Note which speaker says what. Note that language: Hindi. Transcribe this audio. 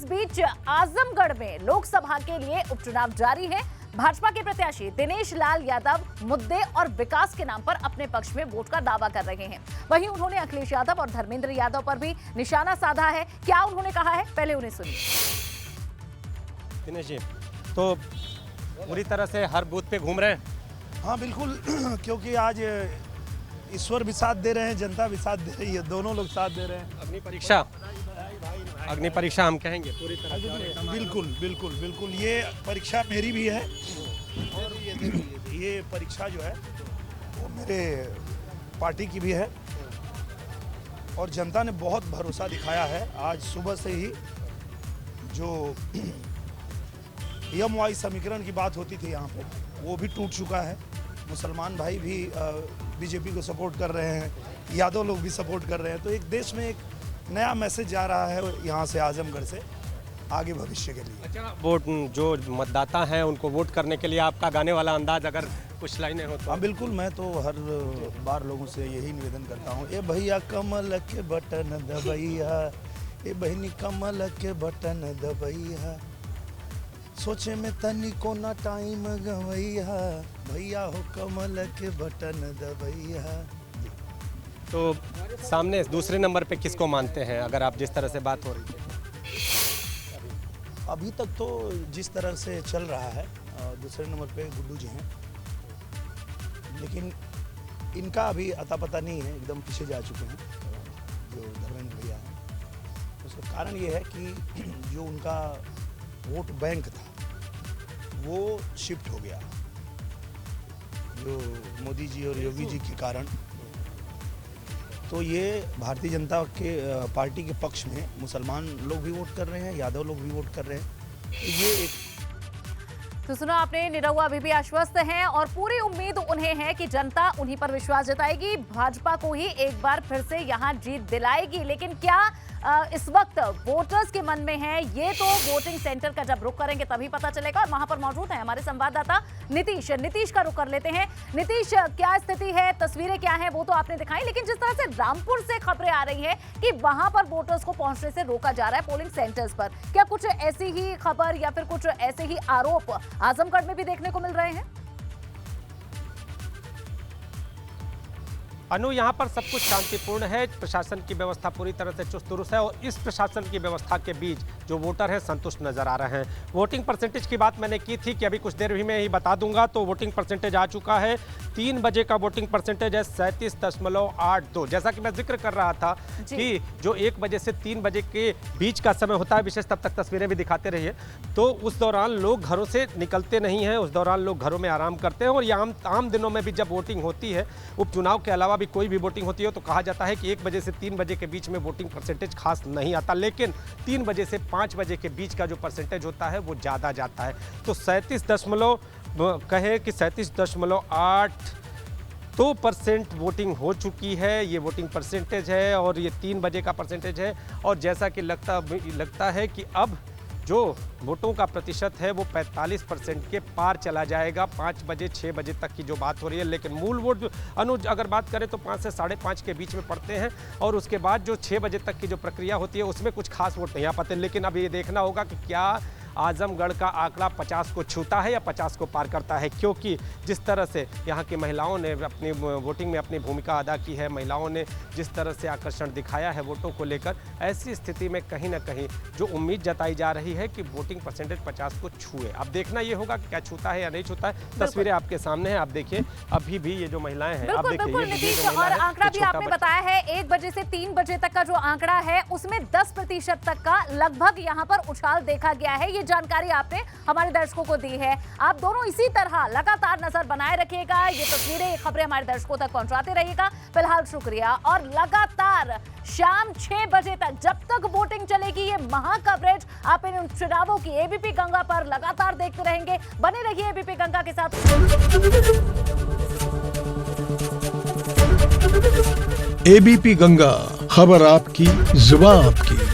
Speaker 1: इस बीच आजमगढ़ में लोकसभा के लिए उपचुनाव जारी है। भाजपा के प्रत्याशी दिनेश लाल यादव मुद्दे और विकास के नाम पर अपने पक्ष में वोट का दावा कर रहे हैं। वहीं उन्होंने अखिलेश यादव और धर्मेंद्र यादव पर भी निशाना साधा है। क्या उन्होंने कहा है, पहले उन्हें सुनिए।
Speaker 2: दिनेश जी तो पूरी तरह से हर बूथ पे घूम रहे हैं।
Speaker 3: हाँ बिल्कुल, क्योंकि आज ईश्वर भी साथ दे रहे हैं, जनता भी साथ दे रही है, दोनों लोग साथ दे रहे हैं।
Speaker 2: अग्नि परीक्षा हम कहेंगे पूरी तरह से।
Speaker 3: बिल्कुल बिल्कुल बिल्कुल, ये परीक्षा मेरी भी है और ये परीक्षा जो है वो मेरे पार्टी की भी है और जनता ने बहुत भरोसा दिखाया है। आज सुबह से ही जो यम-वाई समीकरण की बात होती थी यहाँ पे, वो भी टूट चुका है। मुसलमान भाई भी बीजेपी को सपोर्ट कर रहे हैं, यादव लोग भी सपोर्ट कर रहे हैं। तो एक देश में एक नया मैसेज जा रहा है यहाँ से, आजमगढ़ से आगे भविष्य के लिए।
Speaker 2: अच्छा, वोट जो मतदाता हैं उनको वोट करने के लिए आपका गाने वाला अंदाज अगर कुछ लाइनें हो तो?
Speaker 3: हाँ बिल्कुल, मैं तो हर बार लोगों से यही निवेदन करता हूँ। ए भैया कमल के बटन दबैया, ए बहनी कमल के बटन दबैया, सोचे में तनी को ना टाइम गवैया, भैया हो कमल के बटन दबैया।
Speaker 2: तो सामने दूसरे नंबर पे किसको मानते हैं, अगर आप जिस तरह से बात हो रही है?
Speaker 3: अभी तक तो जिस तरह से चल रहा है, दूसरे नंबर पे गुड्डू जी हैं, लेकिन इनका अभी अता पता नहीं है, एकदम पीछे जा चुके हैं जो धर्मेंद्र भैया हैं। उसका कारण ये है कि जो उनका वोट बैंक था वो शिफ्ट हो गया, जो मोदी जी और योगी जी के कारण। तो ये भारतीय जनता के पार्टी के पक्ष में मुसलमान लोग भी वोट कर रहे हैं, यादव लोग भी वोट कर रहे हैं। तो ये एक
Speaker 1: तो सुना आपने, निरहुआ अभी भी आश्वस्त हैं और पूरी उम्मीद उन्हें है कि जनता उन्हीं पर विश्वास जताएगी, भाजपा को ही एक बार फिर से यहां जीत दिलाएगी। लेकिन क्या इस वक्त वोटर्स के मन में है, ये तो वोटिंग सेंटर का जब रुख करेंगे तभी पता चलेगा। और वहां पर मौजूद है हमारे संवाददाता नीतीश का रुख कर लेते हैं। नीतीश, क्या स्थिति है, तस्वीरें क्या है, वो तो आपने दिखाई, लेकिन जिस तरह से रामपुर से खबरें आ रही है कि वहां पर वोटर्स को पहुंचने से रोका जा रहा है पोलिंग सेंटर्स पर, क्या कुछ ऐसी ही खबर या फिर कुछ ऐसे ही आरोप आजमगढ़ में भी देखने को मिल रहे हैं?
Speaker 2: अनु, यहाँ पर सब कुछ शांतिपूर्ण है, प्रशासन की व्यवस्था पूरी तरह से चुस्त दुरुस्त है और इस प्रशासन की व्यवस्था के बीच जो वोटर हैं संतुष्ट नजर आ रहे हैं। वोटिंग परसेंटेज की बात मैंने की थी कि अभी कुछ देर भी मैं ही बता दूंगा, तो वोटिंग परसेंटेज आ चुका है। 3 बजे का वोटिंग परसेंटेज है 37.82। जैसा कि मैं जिक्र कर रहा था कि जो 1 बजे से 3 बजे के बीच का समय होता है, विशेष तब तक तस्वीरें भी दिखाते रहिए, तो उस दौरान लोग घरों से निकलते नहीं हैं, उस दौरान लोग घरों में आराम करते हैं। और ये आम दिनों में भी जब वोटिंग होती है, उपचुनाव के अलावा भी कोई भी वोटिंग होती है, तो कहा जाता है कि 1 बजे से 3 बजे के बीच में वोटिंग परसेंटेज खास नहीं आता, लेकिन 3 बजे से 5 बजे के बीच का जो परसेंटेज होता है वो ज़्यादा जाता है। तो 37.82% वोटिंग हो चुकी है, ये वोटिंग परसेंटेज है और ये 3 बजे का परसेंटेज है। और जैसा कि लगता है कि अब जो वोटों का प्रतिशत है वो 45% के पार चला जाएगा 5 बजे 6 बजे तक की जो बात हो रही है। लेकिन मूल वोट अनुज अगर बात करें तो 5 से 5.5 के बीच में पड़ते हैं और उसके बाद जो 6 बजे तक की जो प्रक्रिया होती है उसमें कुछ खास वोट नहीं आ पाते। लेकिन अब ये देखना होगा कि क्या आजमगढ़ का आंकड़ा 50 को छूता है या 50 को पार करता है, क्योंकि जिस तरह से यहाँ की महिलाओं ने अपनी वोटिंग में अपनी भूमिका अदा की है, महिलाओं ने जिस तरह से आकर्षण दिखाया है वोटों को लेकर, ऐसी स्थिति में कहीं ना कहीं जो उम्मीद जताई जा रही है कि वोटिंग परसेंटेज 50 को छुए। अब देखना ये होगा कि क्या छूता है या नहीं छूता है। तस्वीरें आपके सामने हैं, आप देखिए अभी भी ये जो महिलाएं हैं, आप देखिए
Speaker 1: नीतीश, और आंकड़ा भी आपने बताया है 1 बजे से 3 बजे तक का जो आंकड़ा है उसमें 10% तक का लगभग यहाँ पर उछाल देखा गया है। ये जानकारी आपने हमारे दर्शकों को दी है। आप दोनों इसी तरह लगातार नजर बनाए रखिएगा, ये तस्वीरें, ये खबरें हमारे दर्शकों तक पहुंचाते रहिएगा। फिलहाल शुक्रिया और लगातार शाम 6 बजे तक जब तक वोटिंग चलेगी ये महा कवरेज आप इन चुनावों की एबीपी गंगा पर लगातार देखते रहेंगे। बने रहिए एबीपी गंगा के साथ।
Speaker 4: एबीपी गंगा, खबर आपकी, जुबान आपकी।